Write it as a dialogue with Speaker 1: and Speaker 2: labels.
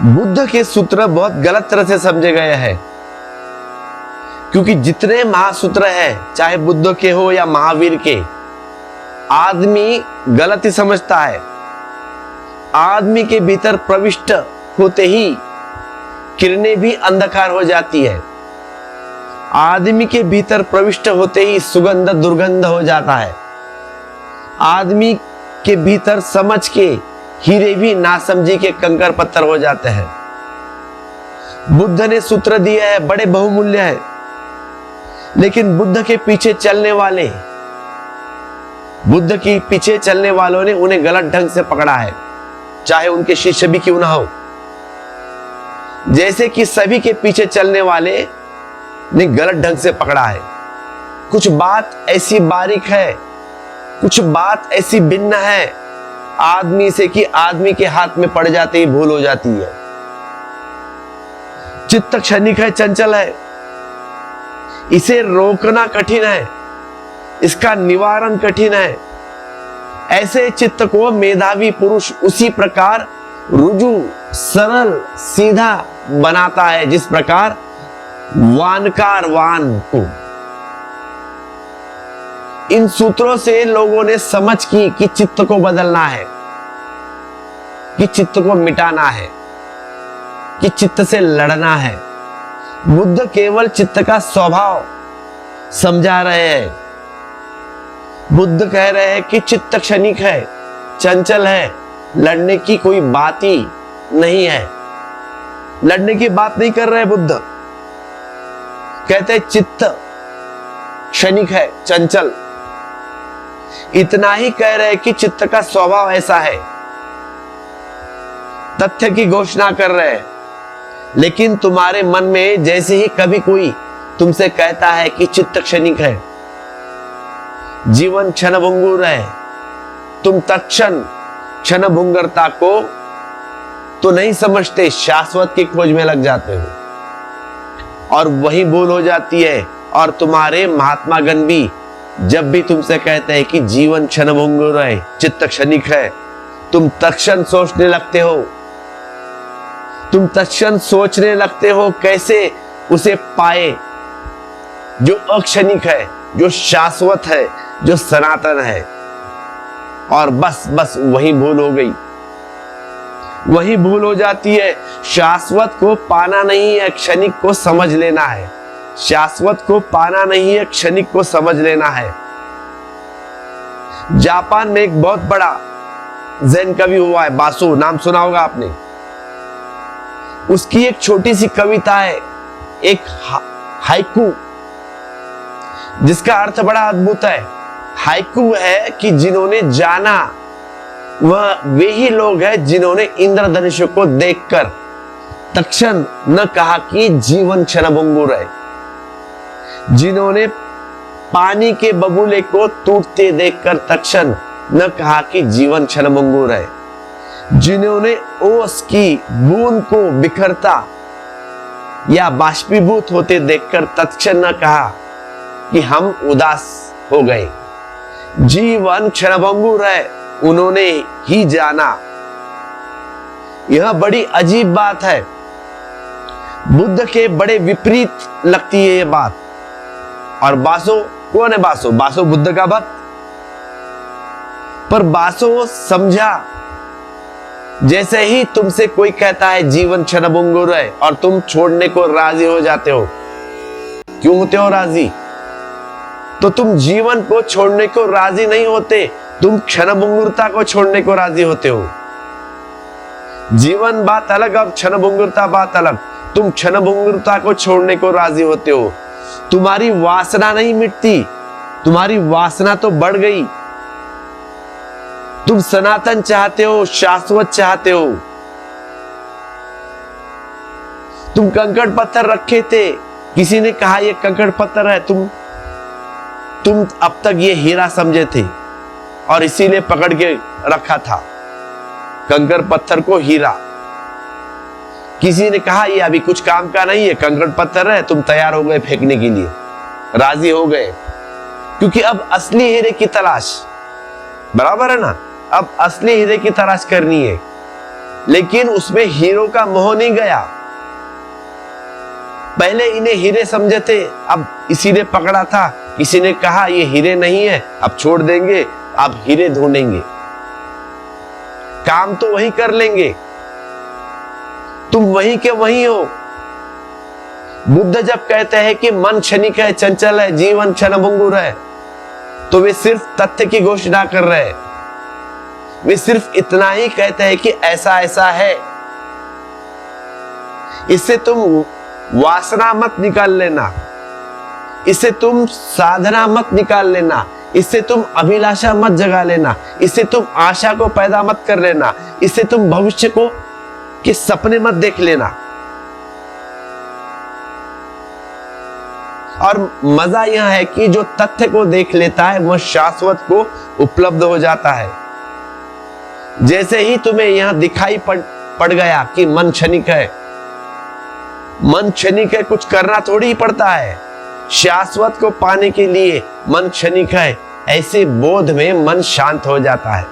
Speaker 1: बुद्ध के सूत्र बहुत गलत तरह से समझे गए हैं, क्योंकि जितने महासूत्र हैं, चाहे बुद्ध के हो या महावीर के, आदमी गलत ही समझता है। आदमी के भीतर प्रविष्ट होते ही किरणें भी अंधकार हो जाती है। आदमी के भीतर प्रविष्ट होते ही सुगंध दुर्गंध हो जाता है। आदमी के भीतर समझ के हीरे भी नासमझी के कंकर पत्थर हो जाते हैं। बुद्ध ने सूत्र दिए हैं, बड़े बहुमूल्य है, लेकिन बुद्ध के पीछे चलने वालों ने उन्हें गलत ढंग से पकड़ा है, चाहे उनके शिष्य भी क्यों ना हो। जैसे कि सभी के पीछे चलने वाले ने गलत ढंग से पकड़ा है। कुछ बात ऐसी बारीक है, कुछ बात ऐसी भिन्न है आदमी से कि आदमी के हाथ में पड़ जाते ही भूल हो जाती है। चित्त क्षणिक है, चंचल है, इसे रोकना कठिन है, इसका निवारण कठिन है। ऐसे चित्त को मेधावी पुरुष उसी प्रकार रुजु, सरल, सीधा बनाता है जिस प्रकार वानकार वान को। इन सूत्रों से लोगों ने समझ की कि चित्त को बदलना है, कि चित्त को मिटाना है, कि चित्त से लड़ना है। बुद्ध केवल चित्त का स्वभाव समझा रहे हैं। बुद्ध कह रहे हैं कि चित्त क्षणिक है, चंचल है, लड़ने की कोई बात ही नहीं है। लड़ने की बात नहीं कर रहे बुद्ध, कहते हैं चित्त क्षणिक है, चंचल। इतना ही कह रहे हैं कि चित्त का स्वभाव ऐसा है, तथ्य की घोषणा कर रहे हैं। लेकिन तुम्हारे मन में जैसे ही कभी कोई तुमसे कहता है कि चित्त क्षणिक है, जीवन क्षणभंगुर है, तुम तत्क्षण क्षणभंगुरता को तो नहीं समझते, शाश्वत की खोज में लग जाते हो और वही भूल हो जाती है। और तुम्हारे महात्मा गण भी जब भी तुमसे कहते हैं कि जीवन क्षणभंगुर है, चित्त क्षणिक है, तुम तत्क्षण सोचने लगते हो। तुम तत्क्षण सोचने लगते हो कैसे उसे पाए जो अक्षणिक है, जो शाश्वत है, जो सनातन है। और बस वही भूल हो गई, वही भूल हो जाती है। शाश्वत को पाना नहीं है, क्षणिक को समझ लेना है। शाश्वत को पाना नहीं है, क्षणिक को समझ लेना है। जापान में एक बहुत बड़ा जैन कवि हुआ है, बासु, नाम सुना होगा आपने। उसकी एक छोटी सी कविता है, एक हाइकू, जिसका अर्थ बड़ा अद्भुत है। हाइकू है कि जिन्होंने जाना वह वे ही लोग हैं जिन्होंने इंद्रधनुष को देखकर तत्क्षण न कहा कि जीवन क्षणभंगुर है, जिन्होंने पानी के बबूले को टूटते देखकर तत्क्षण न कहा कि जीवन क्षणभंगुर है, जिन्होंने ओस की बूंद को बिखरता या बाष्पीभूत होते देखकर तत्क्षण न कहा कि हम उदास हो गए। जीवन क्षणभंगुर है, उन्होंने ही जाना। यह बड़ी अजीब बात है, बुद्ध के बड़े विपरीत लगती है यह बात। और बासो कौन है? बासो बुद्ध का भक्त। पर बासो समझा, जैसे ही तुमसे कोई कहता है जीवन क्षणभंगुर है और तुम छोड़ने को राजी हो जाते हो। क्यों होते हो राजी? तो तुम जीवन को छोड़ने को राजी नहीं होते, तुम क्षणभंगुरता को छोड़ने को राजी होते हो। जीवन बात अलग, अब क्षणभंगुरता बात अलग। तुम क्षणभंगुरता को छोड़ने को राजी होते हो। तुम्हारी वासना नहीं मिटती, तुम्हारी वासना तो बढ़ गई। तुम सनातन चाहते हो, शाश्वत चाहते हो। तुम कंकड़ पत्थर रखे थे, किसी ने कहा ये कंकड़ पत्थर है, तुम अब तक ये हीरा समझे थे और इसीलिए पकड़ के रखा था कंकड़ पत्थर को हीरा। किसी ने कहा ये अभी कुछ काम का नहीं है, कंकड़ पत्थर है, तुम तैयार हो गए फेंकने के लिए, राजी हो गए, क्योंकि अब असली हीरे की तलाश, बराबर है ना, अब असली हीरे की तलाश करनी है। लेकिन उसमें हीरो का मोह नहीं गया। पहले इन्हें हीरे समझे थे, अब इसी ने पकड़ा था, किसी ने कहा ये हीरे नहीं है, अब छोड़ देंगे, अब हीरे ढूंढेंगे, काम तो वही कर लेंगे, तुम वहीं के वहीं हो। बुद्ध जब कहते हैं कि मन क्षणिक है, चंचल है, जीवन क्षणभंगुर है, तो वे सिर्फ तथ्य की घोषणा कर रहे हैं। वे सिर्फ इतना ही कहते हैं कि ऐसा ऐसा है। इससे तुम वासना मत निकाल लेना, इससे तुम साधना मत निकाल लेना, इससे तुम अभिलाषा मत जगा लेना, इससे तुम आशा को पैदा मत कर लेना, इससे तुम भविष्य को के सपने मत देख लेना। और मजा यह है कि जो तथ्य को देख लेता है वह शाश्वत को उपलब्ध हो जाता है। जैसे ही तुम्हें यह दिखाई पड़ गया कि मन क्षणिक है, मन क्षणिक है, कुछ करना थोड़ी ही पड़ता है। शाश्वत को पाने के लिए मन क्षणिक है, ऐसे बोध में मन शांत हो जाता है।